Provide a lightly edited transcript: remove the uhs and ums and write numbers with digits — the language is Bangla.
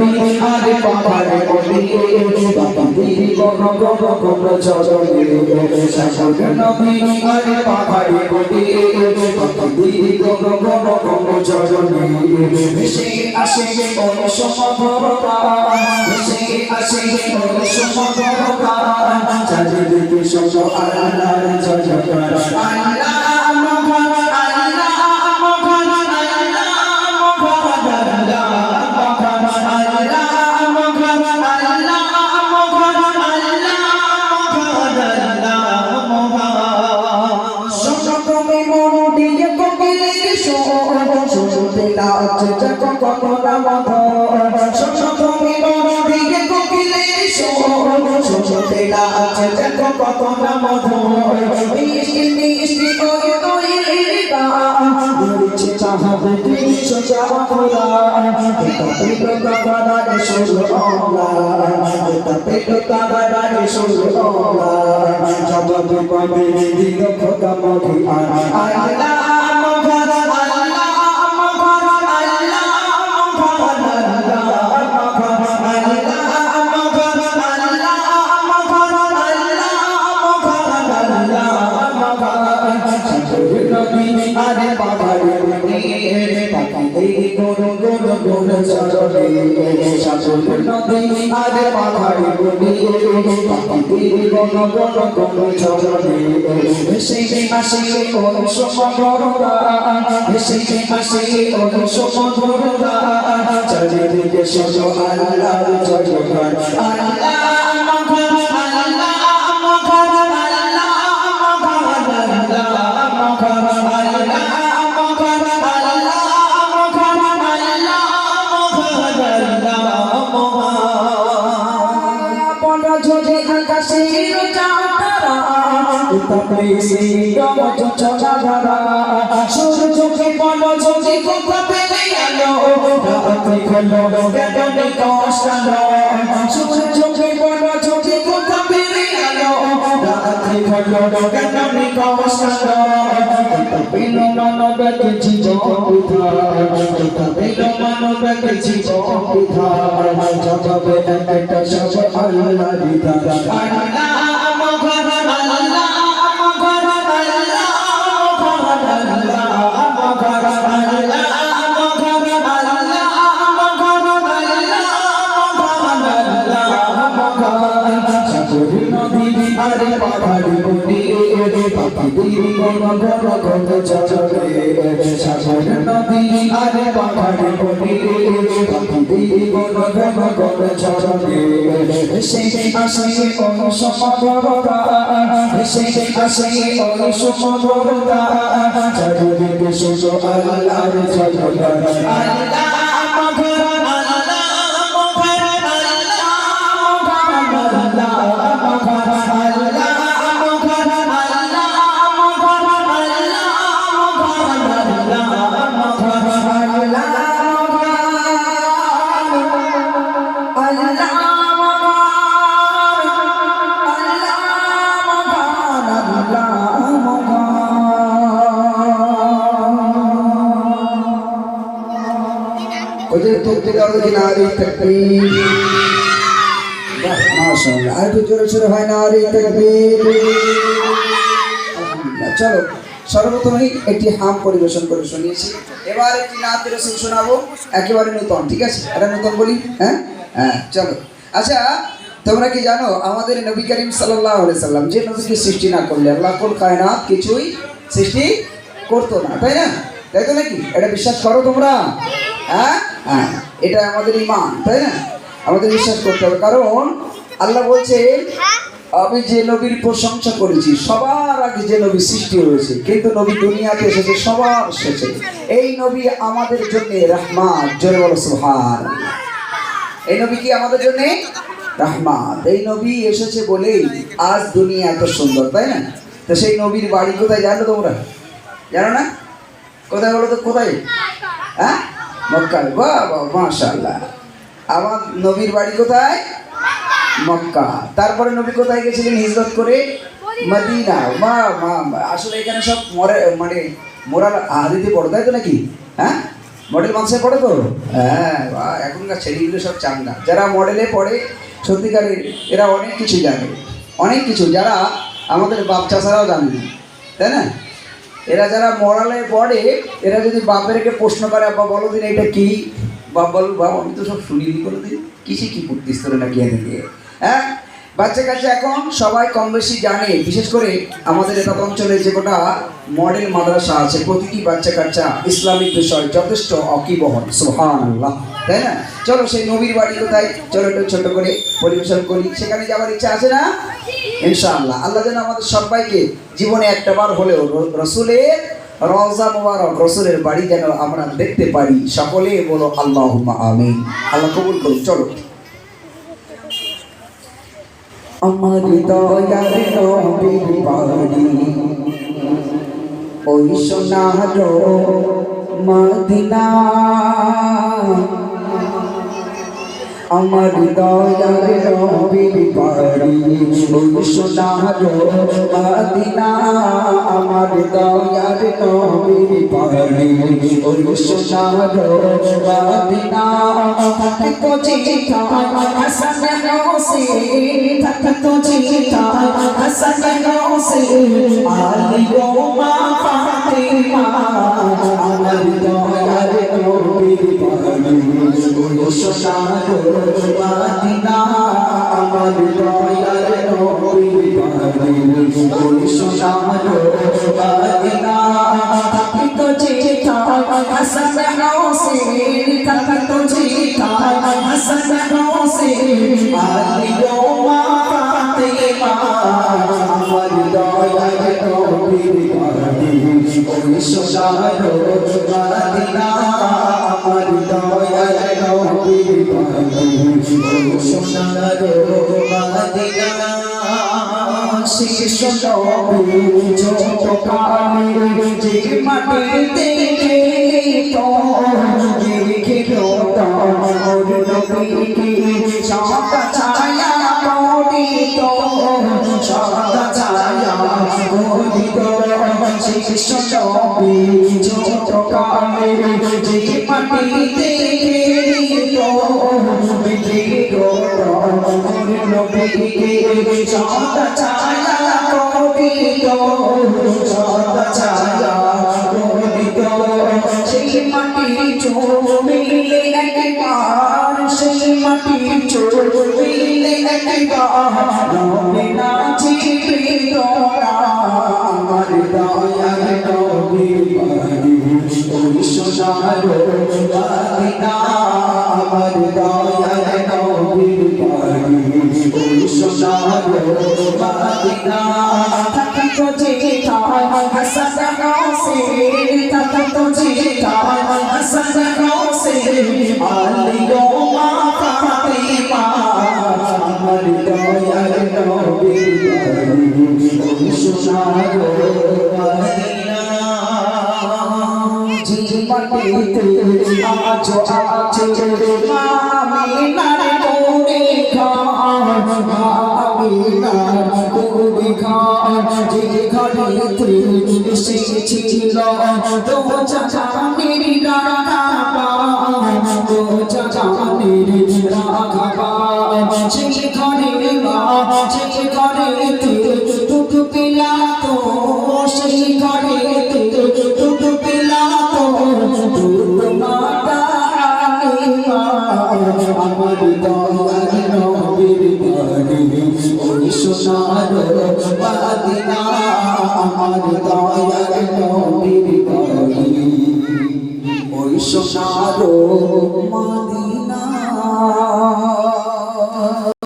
নবী আরে পাহাড়ে বলি পাখির কোন কোন কোন চরণে শাসক নবী আরে পাহাড়ে বলি পাখির কোন কোন কোন চরণে ভেসে আসে কোন সমভরতা ভেসে আসে কোন সমভরতা চারিদিকে শত আল্লাহর জয়জয়কার আল্লাহ চলো সর্বপ্রথমেই একটি হাম পরিবেশন করে শুনিয়েছি, এবার একটি নাত রসুল শোনাবো, একেবারে নতুন, ঠিক আছে? এটা নতুন বলি, হ্যাঁ হ্যাঁ চলো। আচ্ছা, তোমরা কি জানো আমাদের নবী করিম সাল্লাল্লাহু আলাইহি সাল্লাম যে নবীকে সৃষ্টি না করলে আল্লাহ কুল কায়নাত কিছুই সৃষ্টি করতো না, তাই না? তাই তো নাকি? এটা বিশ্বাস করো তোমরা? হ্যাঁ হ্যাঁ, এটা আমাদের ঈমান, তাই না? আমাদের বিশ্বাস করতে হবে, কারণ আল্লাহ বলছে আমি যে নবীর প্রশংসা করেছি সবার আগে যে নবী সৃষ্টি হয়েছে, কিন্তু নবী দুনিয়াতে এসেছে সবার শেষে। এই নবী আমাদের জন্য রহমত, জোরে বলো সুবহানাল্লাহ। এই নবী কি আমাদের জন্য রহমত? এই নবী এসেছে বলেই আজ দুনিয়া এত সুন্দর, তাই না? তো সেই নবীর বাড়ি কোথায় জানো তোমরা? জানো না? কোথায় বলো তো, কোথায়? হ্যাঁ, মক্কায়। বাহ বাহ, মাশাআল্লাহ। আমার নবীর বাড়ি কোথায়? মক্কা। তারপরে নবী কোথায় গেছিলেন হিজরত করে? মদিনা। মা মা আসলে এখানে সব মানে মোরাল হাদিতে পড়ে, তাই তো নাকি? হ্যাঁ, মডেল মানসে পড়ে তো? হ্যাঁ, এখনকার ছেলেগুলো সব চাঙ্গা। যারা মডেলে পড়ে সত্যিকারের এরা অনেক কিছু জানে, অনেক কিছু যারা আমাদের বাপ চাচারাও জানে না, তাই না? এরা যারা মডেলে পড়ে এরা যদি বাপেরকে প্রশ্ন করে, আব্বা বলো দিন এটা কি, বাপ বল বাবা আমি তো সব শুনিনি কোনো দিন, কিসে কি পড়তিস তোরা নাকি এনে দিয়ে। হ্যাঁ, বাচ্চা কাচ্চা এখন সবাই কম বেশি জানে। বিশেষ করে আমাদের এলাকা অঞ্চলে যে কটা মডেল মাদ্রাসা আছে, প্রতিটি বাচ্চা কাচ্চা ইসলামিক বিষয় যথেষ্ট অকিবহল। সুবহানাল্লাহ, তাই না? চলো সেই নবীর বাড়ি কোথায়, চলো একটু ছোট করে পরিবেশন করি, সেখানে যাওয়ার ইচ্ছা আছে না? ইনশাআল্লাহ। আল্লাহ যেন আমাদের সবাইকে জীবনে একটাবার হলেও রসুলের রওজা মুবারক, রসুলের বাড়ি যেন আমরা দেখতে পারি। সকলে বলো আল্লাহুম্মা আমিন। আল্লাহ কবুল করুন। চলো। আমার দয়ার নবীর বাড়ি ওই সোনার মদিনা, আমার দয়ার নবীর বাড়ি ওই সোনার মদিনা, আমার দয়ার নবীর বাড়ি ওই সোনার মদিনা। থাকতো চিঠা হাসান হোসেন, থাকতো চিঠা হাসান হোসেন, আলী ও মা ফাতেমা, আমার দয়ার নবীর বাড়ি ওই সোনার মদিনা, আমার দয়ার নবীর বাড়ি ওই সোনার মদিনা। থাকতো চিঠা হাসান হোসেন, থাকতো চিঠা হাসান হোসেন, আলী ও মা ফাতেমা, আমার দয়ার নবীর বাড়ি ওই সোনার মদিনা, আমার দয়ার নবীর বাড়ি ওই সোনার মদিনা। শেষ নবী ছোট কালে যে মাটিতে তো দেখো তোর নবীকে সাদা ছায়া পড়িত, সাদা ছায়া পড়িত। শেষ নবী ছোট কালে যে মাটিতে তো দেখো তোর নবীকে সাদা ছায়া পড়িত, সাদা ছায়া পড়িত। সেই মাটি চুমিলে একবার, সেই মাটি চুমিলে একবার, রবে না চিপে তোরা, আমার দয়ার নবীর বাড়ি ওই সোনার মদিনা, আমার দয়ার নবীর বাড়ি ওই সোনার মদিনা। থাকতো চিঠা হাসান হোসেন, থাকতো চিঠা হাসান হোসেন, আলী ও মা ফাতেমা, আমার দয়ার নবীর বাড়ি ওই সোনার মদিনা। জীবনীতে আজো আছে আমিনার কোরে খান, আমিনার কোরে খান, যে ঘরেতে এসেছিল তো জানের রাখাবা, তো জানের রাখাবা, যে ঘরে মা, যে ঘরেতে দুধ পিলা তো, সেই ঘরেতে দুধ পিলা তো দুধ মাতা আলিমা, আমার দয়ার নবীর বাড়ি ওই সোনার মদিনা, আমার দয়ার নবীর বাড়ি ওই সোনার মদিনা।